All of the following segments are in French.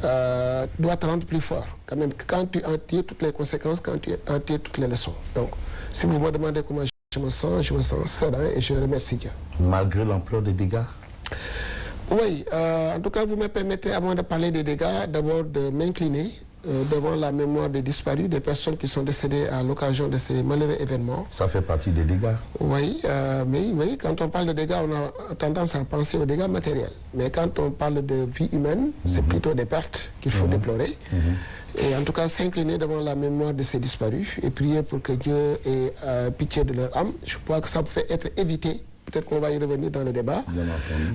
doit te rendre plus fort. Quand même, quand tu en tires toutes les conséquences, quand tu en tires toutes les leçons. Donc, si vous me demandez comment je me sens serein et je remercie Dieu. Malgré l'ampleur des dégâts? Oui, en tout cas, vous me permettez, avant de parler des dégâts, d'abord de m'incliner devant la mémoire des disparus, des personnes qui sont décédées à l'occasion de ces malheureux événements. Ça fait partie des dégâts? Oui, mais oui, quand on parle de dégâts, on a tendance à penser aux dégâts matériels. Mais quand on parle de vie humaine, c'est plutôt des pertes qu'il faut déplorer. Et en tout cas, s'incliner devant la mémoire de ces disparus et prier pour que Dieu ait pitié de leur âme. Je crois que ça pouvait être évité. Peut-être qu'on va y revenir dans le débat,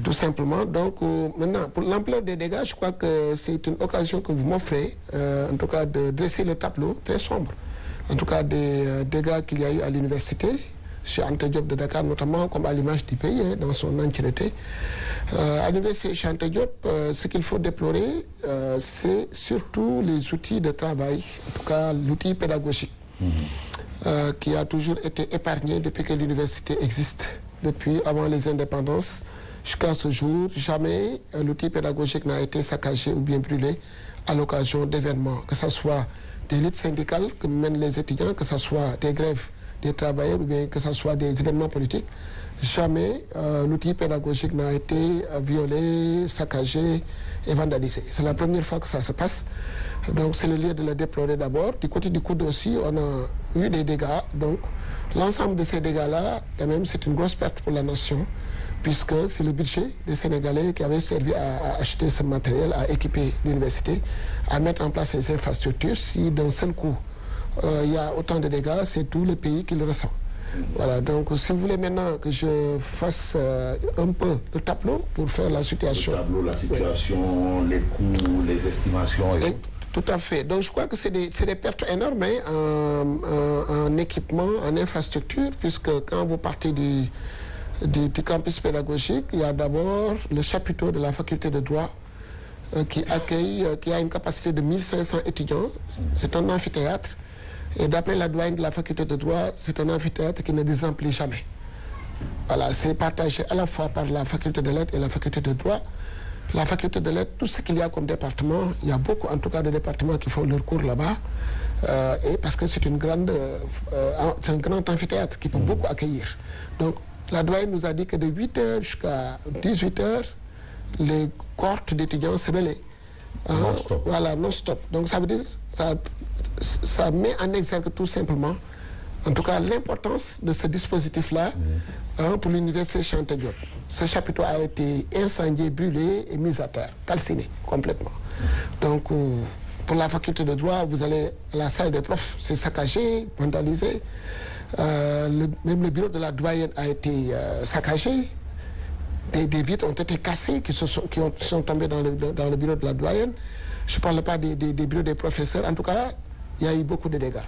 tout simplement. Donc, maintenant, pour l'ampleur des dégâts, je crois que c'est une occasion que vous m'offrez, en tout cas, de dresser le tableau très sombre. En tout cas, des dégâts qu'il y a eu à l'université, chez Anta Diop de Dakar notamment, comme à l'image du pays, dans son entièreté. À l'université chez Anta Diop, ce qu'il faut déplorer, c'est surtout les outils de travail, en tout cas l'outil pédagogique, qui a toujours été épargné depuis que l'université existe. Depuis avant les indépendances jusqu'à ce jour, jamais l'outil pédagogique n'a été saccagé ou bien brûlé à l'occasion d'événements, que ce soit des luttes syndicales que mènent les étudiants, que ce soit des grèves des travailleurs ou bien que ce soit des événements politiques. Jamais l'outil pédagogique n'a été violé, saccagé et vandalisé. C'est la première fois que ça se passe. Donc c'est le lieu de le déplorer d'abord. Du côté du coude aussi, on a eu des dégâts. Donc l'ensemble de ces dégâts-là, quand même, c'est une grosse perte pour la nation, puisque c'est le budget des Sénégalais qui avait servi à acheter ce matériel, à équiper l'université, à mettre en place ces infrastructures. Si d'un seul coup, il y a autant de dégâts, c'est tout le pays qui le ressent. Voilà, donc si vous voulez maintenant que je fasse un peu le tableau pour faire la situation. Le tableau, la situation, les coûts, les estimations et tout à fait. Donc je crois que c'est des pertes énormes en équipement, en infrastructure, puisque quand vous partez du campus pédagogique, il y a d'abord le chapiteau de la faculté de droit qui a une capacité de 1500 étudiants. C'est un amphithéâtre. Et d'après la doyenne de la faculté de droit, c'est un amphithéâtre qui ne désemplit jamais. Voilà, c'est partagé à la fois par la faculté de lettres et la faculté de droit. La faculté de lettres, tout ce qu'il y a comme département, il y a beaucoup en tout cas de départements qui font leur cours là-bas. Et parce que c'est un grand amphithéâtre qui peut beaucoup accueillir. Donc la doyenne nous a dit que de 8h jusqu'à 18h, les cohortes d'étudiants se relaient. Non-stop. Voilà, non-stop. Donc ça veut dire, ça met en exergue tout simplement, en tout cas, l'importance de ce dispositif-là pour l'université Cheikh Anta Diop. Ce chapiteau a été incendié, brûlé et mis à terre, calciné complètement. Donc, pour la faculté de droit, vous allez à la salle des profs, c'est saccagé, vandalisé. Même le bureau de la doyenne a été saccagé. Des vitres ont été cassées qui sont tombées dans le bureau de la doyenne. Je ne parle pas des bureaux des professeurs. En tout cas, il y a eu beaucoup de dégâts.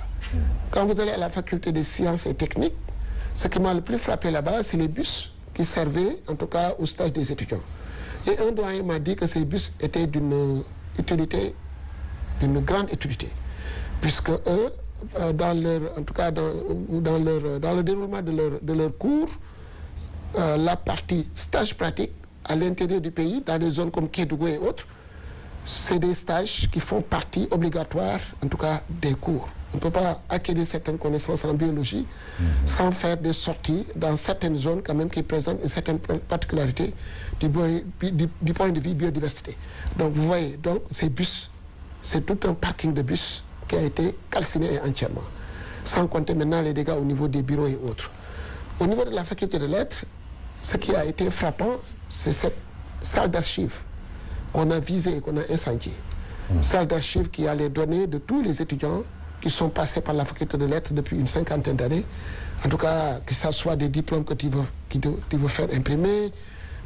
Quand vous allez à la faculté des sciences et techniques, ce qui m'a le plus frappé là-bas, c'est les bus qui servaient, en tout cas, au stage des étudiants. Et un doyen m'a dit que ces bus étaient d'une grande utilité, puisque eux, dans le déroulement de leur cours, la partie stage pratique à l'intérieur du pays, dans des zones comme Kédougou et autres, c'est des stages qui font partie obligatoire, en tout cas, des cours. On ne peut pas acquérir certaines connaissances en biologie sans faire des sorties dans certaines zones quand même qui présentent une certaine particularité du point de vue biodiversité. Donc vous voyez, donc ces bus, c'est tout un parking de bus qui a été calciné entièrement. Sans compter maintenant les dégâts au niveau des bureaux et autres. Au niveau de la faculté de lettres, ce qui a été frappant, c'est cette salle d'archives qu'on a visée et qu'on a incendiée. Salle d'archives qui a les données de tous les étudiants qui sont passés par la faculté de lettres depuis une 50aine d'années. En tout cas, que ce soit des diplômes que tu veux faire imprimer,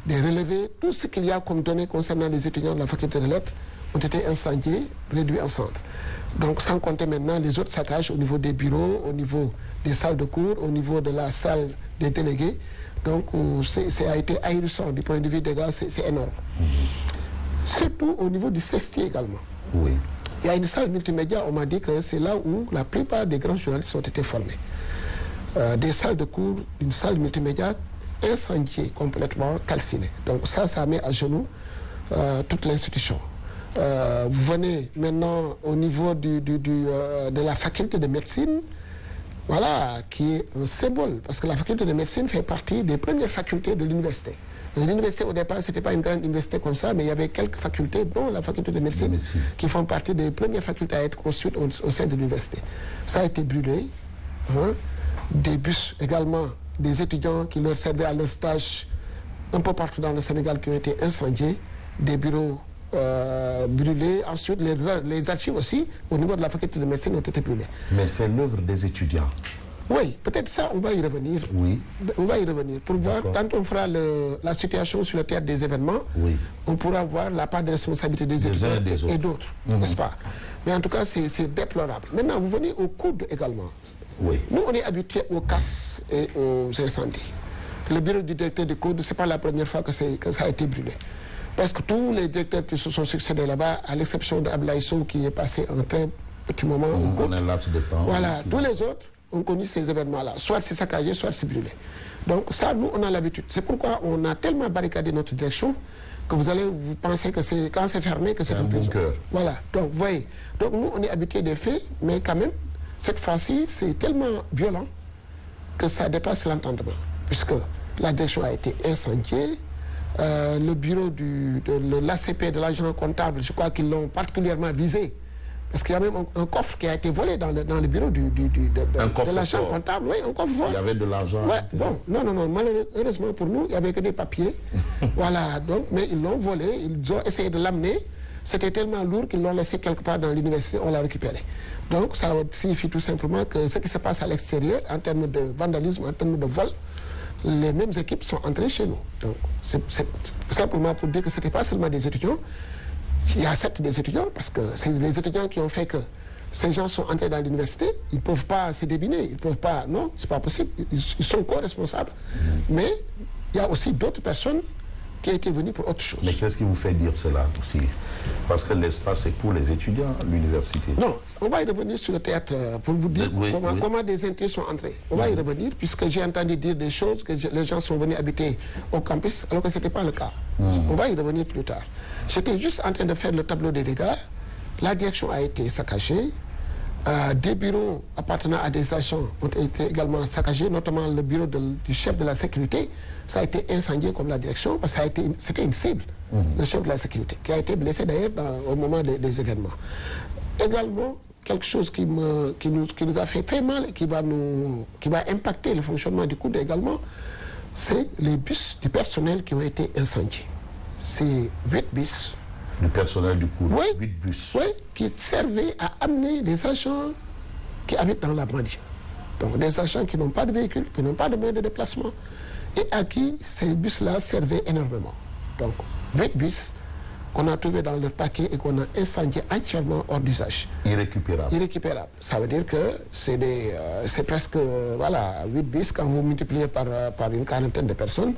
des relevés, tout ce qu'il y a comme données concernant les étudiants de la faculté de lettres ont été incendiés, réduits en cendres. Donc sans compter maintenant les autres saccages au niveau des bureaux, au niveau des salles de cours, au niveau de la salle des délégués. Donc ça a été ahurissant du point de vue des dégâts, c'est énorme. Surtout au niveau du cestier également. Oui. Il y a une salle multimédia, on m'a dit que c'est là où la plupart des grands journalistes ont été formés. Des salles de cours, une salle multimédia incendiée, complètement calcinée. Donc ça met à genoux toute l'institution. Vous venez maintenant au niveau de la faculté de médecine, voilà, qui est un symbole, parce que la faculté de médecine fait partie des premières facultés de l'université. L'université, au départ, ce n'était pas une grande université comme ça, mais il y avait quelques facultés, dont la faculté de médecine, qui font partie des premières facultés à être construites au sein de l'université. Ça a été brûlé. Hein, des bus également, des étudiants qui leur servaient à leur stage un peu partout dans le Sénégal qui ont été incendiés, des bureaux brûlés. Ensuite, les archives aussi, au niveau de la faculté de médecine, ont été brûlées. Mais c'est l'œuvre des étudiants. Oui, peut-être ça, on va y revenir. Oui. On va y revenir pour voir, quand on fera la situation sur le théâtre des événements, oui, on pourra voir la part de responsabilité des étudiants et d'autres, n'est-ce pas? Mais en tout cas, c'est déplorable. Maintenant, vous venez au coude également. Oui. Nous, on est habitués aux casses et aux incendies. Le bureau du directeur du coude, ce n'est pas la première fois que ça a été brûlé. Presque tous les directeurs qui se sont succédés là-bas, à l'exception d'Ablaye Sow qui est passé un très petit moment au coude. Un laps de temps. Voilà, tous les autres ont connu ces événements-là. Soit c'est saccagé, soit c'est brûlé. Donc ça, nous, on a l'habitude. C'est pourquoi on a tellement barricadé notre direction que vous pensez que c'est quand c'est fermé que c'est un bunker. Voilà. Donc, vous voyez. Donc nous, on est habitués des faits, mais quand même, cette fois-ci, c'est tellement violent que ça dépasse l'entendement. Puisque la direction a été incendiée, le bureau de l'ACP, de l'agent comptable, je crois qu'ils l'ont particulièrement visé. Parce qu'il y a même un coffre qui a été volé dans le bureau de l'agent comptable. Oui, un coffre volé. Il y avait de l'argent. Ouais, bon, non. Malheureusement pour nous, il n'y avait que des papiers. Voilà, donc, mais ils l'ont volé, ils ont essayé de l'amener. C'était tellement lourd qu'ils l'ont laissé quelque part dans l'université, on l'a récupéré. Donc, ça signifie tout simplement que ce qui se passe à l'extérieur, en termes de vandalisme, en termes de vol, les mêmes équipes sont entrées chez nous. Donc, c'est simplement pour dire que ce n'était pas seulement des étudiants. Il y a certes des étudiants, parce que c'est les étudiants qui ont fait que ces gens sont entrés dans l'université, ils ne peuvent pas se débiner, ils ne peuvent pas, non, c'est pas possible, ils sont co-responsables. Mais il y a aussi d'autres personnes qui étaient venues pour autre chose. Mais qu'est-ce qui vous fait dire cela aussi? Parce que l'espace c'est pour les étudiants, l'université. Non, on va y revenir sur le théâtre pour vous dire comment des intrus sont entrés. On va y revenir, puisque j'ai entendu dire des choses que les gens sont venus habiter au campus, alors que ce n'était pas le cas. On va y revenir plus tard. J'étais juste en train de faire le tableau des dégâts. La direction a été saccagée. Des bureaux appartenant à des agents ont été également saccagés, notamment le bureau du chef de la sécurité. Ça a été incendié comme la direction, parce que c'était une cible, le chef de la sécurité, qui a été blessé d'ailleurs au moment des événements. Également, quelque chose qui nous a fait très mal et qui va impacter le fonctionnement du coude également, c'est les bus du personnel qui ont été incendiés. C'est 8 bus. Le personnel du coude, oui, 8 bus. Oui, qui servaient à amener les agents qui habitent dans la banlieue. Donc des agents qui n'ont pas de véhicule, qui n'ont pas de moyens de déplacement, et à qui ces bus-là servaient énormément. Donc 8 bus qu'on a trouvés dans leur paquet et qu'on a incendiés entièrement hors d'usage. Irrécupérable. Irrécupérable. Ça veut dire que c'est presque, 8 bus, quand vous multipliez par une quarantaine de personnes,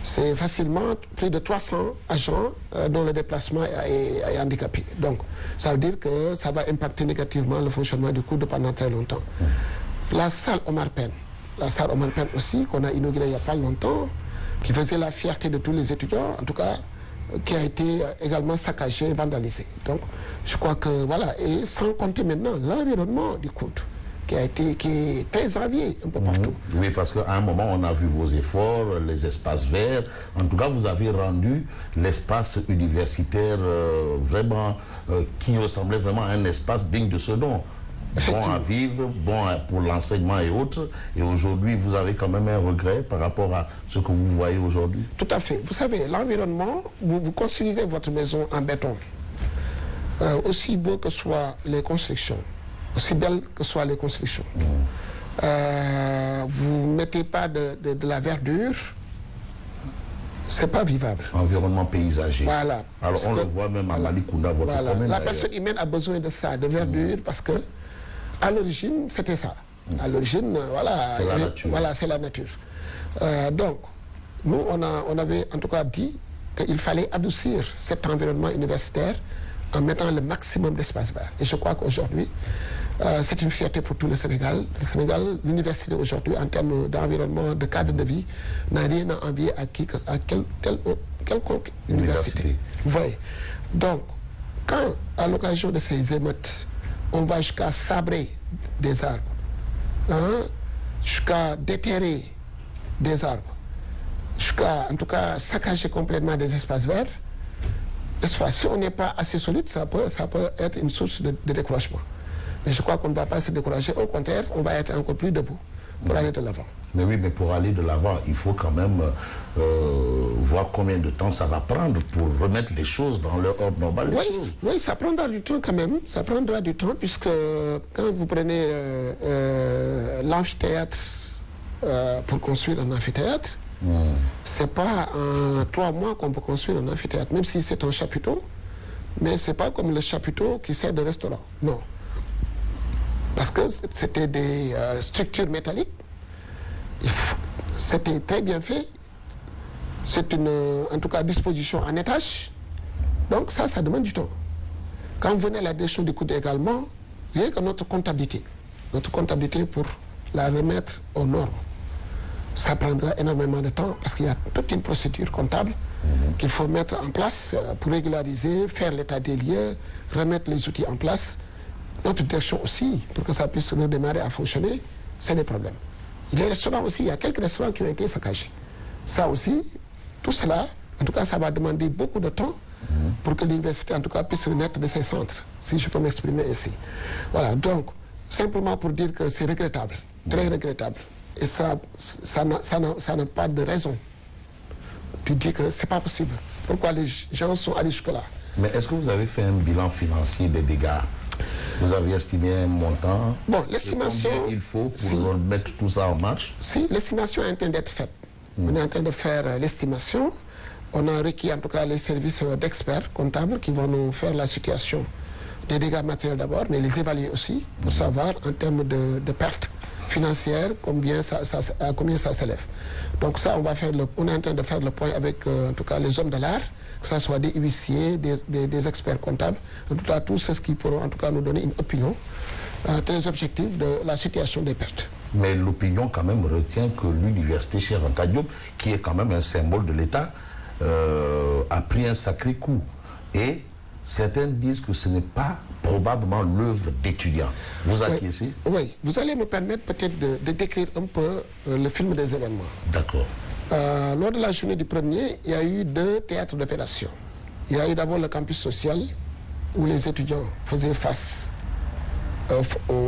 c'est facilement plus de 300 agents dont le déplacement est handicapé. Donc, ça veut dire que ça va impacter négativement le fonctionnement du coude pendant très longtemps. La salle Omar Pène aussi, qu'on a inaugurée il n'y a pas longtemps, qui faisait la fierté de tous les étudiants, en tout cas, qui a été également saccagée, vandalisée. Donc, je crois que, voilà, et sans compter maintenant l'environnement du coude, qui est très envié un peu partout. Oui, parce qu'à un moment, on a vu vos efforts, les espaces verts. En tout cas, vous avez rendu l'espace universitaire vraiment, qui ressemblait vraiment à un espace digne de ce nom. Bon à vivre, bon pour l'enseignement et autres. Et aujourd'hui, vous avez quand même un regret par rapport à ce que vous voyez aujourd'hui? Tout à fait. Vous savez, l'environnement, vous construisez votre maison en béton. Aussi beau que soient les constructions, aussi belles que soient les constructions. Vous ne mettez pas de la verdure, c'est pas vivable. Environnement paysager. Voilà. Alors on le voit même à Malikounda, votre commune. La personne humaine a besoin de ça, de verdure, parce que à l'origine, c'était ça. À l'origine, c'est la nature. Voilà, c'est la nature. Donc, nous, on avait en tout cas dit qu'il fallait adoucir cet environnement universitaire en mettant le maximum d'espace vert. Et je crois qu'aujourd'hui, c'est une fierté pour tout le Sénégal. Le Sénégal, l'université aujourd'hui, en termes d'environnement, de cadre de vie, n'a rien à envier à quelconque université. Vous voyez. Donc, Quand, à l'occasion de ces émeutes, on va jusqu'à sabrer des arbres, hein, jusqu'à déterrer des arbres, jusqu'à, en tout cas, saccager complètement des espaces verts, si on n'est pas assez solide, ça peut être une source de décrochement. Mais je crois qu'on ne va pas se décourager. Au contraire, on va être encore plus debout pour aller de l'avant. Mais oui, mais pour aller de l'avant, il faut quand même voir combien de temps ça va prendre pour remettre les choses dans leur ordre normal. Oui, ça prendra du temps quand même. Ça prendra du temps puisque quand vous prenez l'amphithéâtre pour construire un amphithéâtre, c'est pas en 3 mois qu'on peut construire un amphithéâtre, même si c'est un chapiteau, mais c'est pas comme le chapiteau qui sert de restaurant. Non. Parce que c'était des structures métalliques, c'était très bien fait, c'est une, en tout cas, disposition en étage, donc ça demande du temps. Quand vous venez à la direction du coût également, il y a que notre comptabilité pour la remettre aux normes, ça prendra énormément de temps parce qu'il y a toute une procédure comptable qu'il faut mettre en place pour régulariser, faire l'état des lieux, remettre les outils en place. Notre direction aussi, pour que ça puisse redémarrer à fonctionner, c'est des problèmes. Les restaurants aussi, il y a quelques restaurants qui ont été saccagés. Ça aussi, tout cela, en tout cas, ça va demander beaucoup de temps pour que l'université, en tout cas, puisse renaître de ses centres, si je peux m'exprimer ici. Voilà, donc, simplement pour dire que c'est regrettable, très regrettable. Et ça n'a pas de raison. Puis dire que c'est pas possible. Pourquoi les gens sont allés jusque-là? Mais est-ce que vous avez fait un bilan financier des dégâts? Vous avez estimé un montant? Bon, l'estimation... Combien il faut pour mettre tout ça en marche? Si, l'estimation est en train d'être faite. On est en train de faire l'estimation. On a requis en tout cas les services d'experts comptables qui vont nous faire la situation des dégâts matériels d'abord, mais les évaluer aussi pour savoir en termes de pertes financières combien ça s'élève. Donc ça, on est en train de faire le point avec en tout cas les hommes de l'art, que ce soit des huissiers, des experts comptables, en tout cas tous ceux qui pourront en tout cas nous donner une opinion très objective de la situation des pertes. Mais l'opinion quand même retient que l'université Cheikh Anta Diop, qui est quand même un symbole de l'État, a pris un sacré coup. Et certains disent que ce n'est pas probablement l'œuvre d'étudiants. Vous acquiescez? Oui, vous allez me permettre peut-être de décrire un peu le film des événements. D'accord. Lors de la journée du 1er, il y a eu 2 théâtres d'opération. Il y a eu d'abord le campus social, où les étudiants faisaient face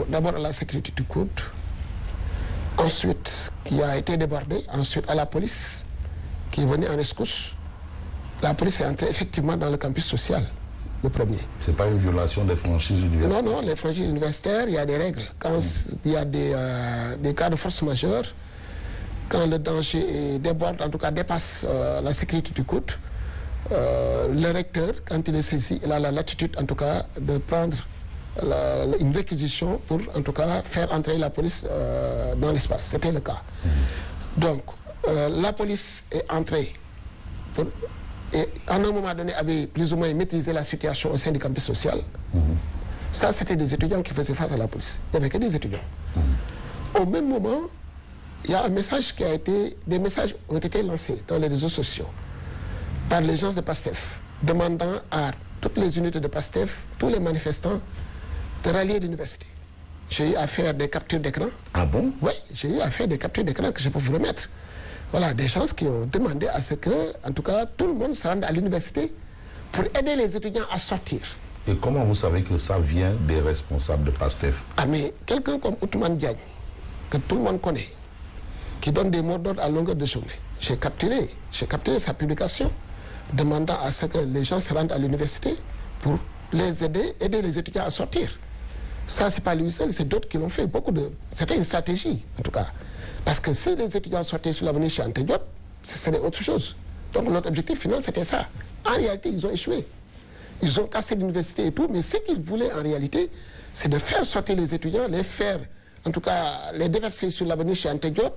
d'abord à la sécurité du coude, ensuite qui a été débordé, ensuite à la police qui est venue en rescousse. La police est entrée effectivement dans le campus social, le 1er. Ce n'est pas une violation des franchises universitaires? Non, les franchises universitaires, il y a des règles. Quand il y a des cas de force majeure, quand le danger déborde, en tout cas dépasse la sécurité du coude, le recteur, quand il est saisi, il a la latitude en tout cas de prendre une réquisition pour en tout cas faire entrer la police dans l'espace. C'était le cas. Donc, la police est entrée et à un moment donné avait plus ou moins maîtrisé la situation au sein du campus social. Ça, c'était des étudiants qui faisaient face à la police. Il n'y avait que des étudiants. Au même moment, il y a un message des messages ont été lancés dans les réseaux sociaux par les gens de PASTEF, demandant à toutes les unités de PASTEF, tous les manifestants, de rallier l'université. J'ai eu à faire des captures d'écran. Ah bon? Oui, j'ai eu à faire des captures d'écran que je peux vous remettre. Voilà, des gens qui ont demandé à ce que, en tout cas, tout le monde se rende à l'université pour aider les étudiants à sortir. Et comment vous savez que ça vient des responsables de PASTEF? Ah mais quelqu'un comme Ousmane Diagne, que tout le monde connaît, qui donne des mots d'ordre à longueur de journée. J'ai capturé sa publication, demandant à ce que les gens se rendent à l'université pour les aider les étudiants à sortir. Ça, c'est pas lui seul, c'est d'autres qui l'ont fait. C'était une stratégie, en tout cas. Parce que si les étudiants sortaient sur l'avenir chez Anta Diop, ce serait autre chose. Donc notre objectif final, c'était ça. En réalité, ils ont échoué. Ils ont cassé l'université et tout, mais ce qu'ils voulaient en réalité, c'est de faire sortir les étudiants, les faire, en tout cas, les déverser sur l'avenir chez Anta Diop,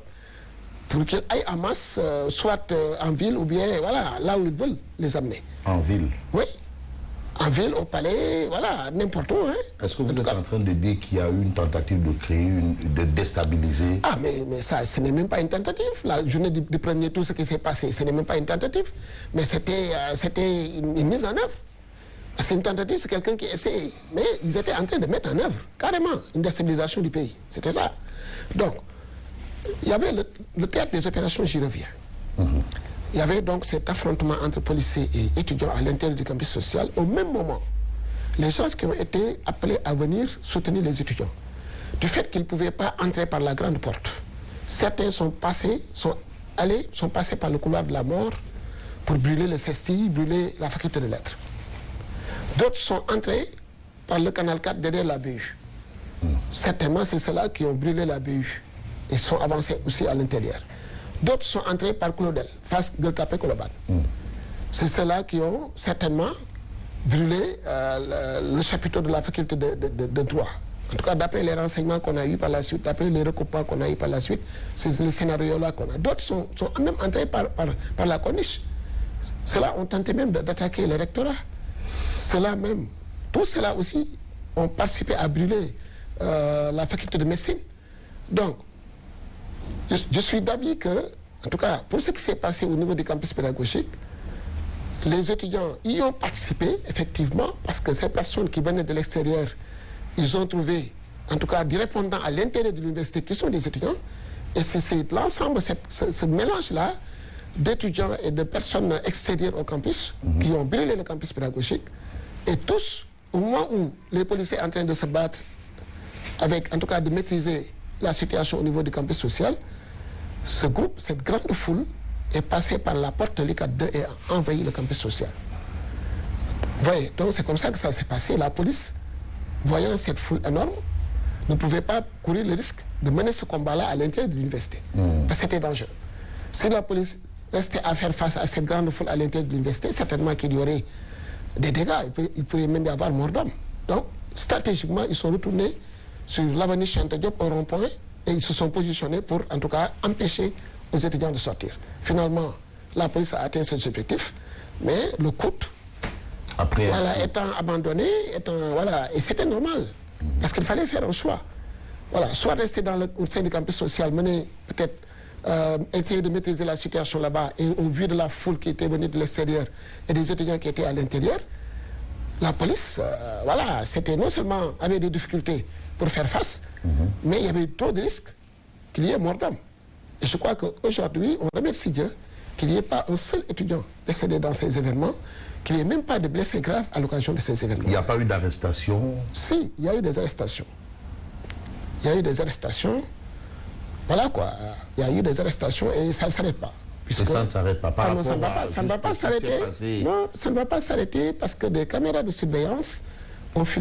pour qu'ils aillent en masse, soit en ville ou bien, voilà, là où ils veulent les amener. En ville? Oui. En ville, au palais, voilà, n'importe où. Hein. Est-ce que vous êtes en train de dire qu'il y a eu une tentative de créer, de déstabiliser? Ah, mais ça, ce n'est même pas une tentative. La journée du 1er, tout ce qui s'est passé, ce n'est même pas une tentative. Mais c'était une mise en œuvre. C'est une tentative, c'est quelqu'un qui essaie. Mais ils étaient en train de mettre en œuvre, carrément, une déstabilisation du pays. C'était ça. Donc, il y avait le théâtre des opérations, j'y reviens. Il y avait donc cet affrontement entre policiers et étudiants à l'intérieur du campus social. Au même moment, les gens qui ont été appelés à venir soutenir les étudiants, du fait qu'ils ne pouvaient pas entrer par la grande porte, certains sont passés par le couloir de la mort pour brûler le CESTI, brûler la faculté de lettres. D'autres sont entrés par le canal 4 derrière la BU. Certainement, c'est ceux-là qui ont brûlé la BU et sont avancés aussi à l'intérieur. D'autres sont entrés par Claudel, face Gueltapé-Colobane. C'est ceux-là qui ont certainement brûlé le chapiteau de la faculté de droit. En tout cas, d'après les renseignements qu'on a eus par la suite, d'après les recoupements qu'on a eus par la suite, c'est le scénario-là qu'on a. D'autres sont même entrés par la corniche. Ceux-là ont tenté même d'attaquer le rectorat. Ceux-là même, tous ceux-là aussi ont participé à brûler la faculté de médecine. Donc, je suis d'avis que, en tout cas, pour ce qui s'est passé au niveau du campus pédagogique, les étudiants y ont participé, effectivement, parce que ces personnes qui venaient de l'extérieur, ils ont trouvé, en tout cas, des répondants à l'intérieur de l'université qui sont des étudiants. Et c'est l'ensemble, ce mélange-là d'étudiants et de personnes extérieures au campus qui ont brûlé le campus pédagogique. Et tous, au moment où les policiers sont en train de se battre, avec, en tout cas, de maîtriser la situation au niveau du campus social, ce groupe, cette grande foule, est passée par la porte de l'ICAT 2 et a envahi le campus social. Vous voyez, donc c'est comme ça que ça s'est passé. La police, voyant cette foule énorme, ne pouvait pas courir le risque de mener ce combat-là à l'intérieur de l'université. Parce que c'était dangereux. Si la police restait à faire face à cette grande foule à l'intérieur de l'université, certainement qu'il y aurait des dégâts. Il pourrait même y avoir mort d'homme. Donc, stratégiquement, ils sont retournés sur l'avenue Cheikh Anta Diop au rond-point et ils se sont positionnés pour, en tout cas, empêcher aux étudiants de sortir. Finalement, la police a atteint ses objectifs, mais le coût, étant abandonné, et c'était normal, parce qu'il fallait faire un choix. Voilà, soit rester au sein du campus social, mener peut-être, essayer de maîtriser la situation là-bas, et au vu de la foule qui était venue de l'extérieur et des étudiants qui étaient à l'intérieur, la police, c'était non seulement avait des difficultés pour faire face, mais il y avait trop de risques qu'il y ait mort d'homme. Et je crois qu'aujourd'hui, on remercie Dieu qu'il n'y ait pas un seul étudiant décédé dans ces événements, qu'il n'y ait même pas de blessés graves à l'occasion de ces événements. Il n'y a pas eu d'arrestation? Si, il y a eu des arrestations. Il y a eu des arrestations. Voilà quoi. Il y a eu des arrestations et ça ne s'arrête pas. Et ça ne s'arrête pas. Ça ne va pas s'arrêter. Non, ça ne va pas s'arrêter parce que des caméras de surveillance ont filmé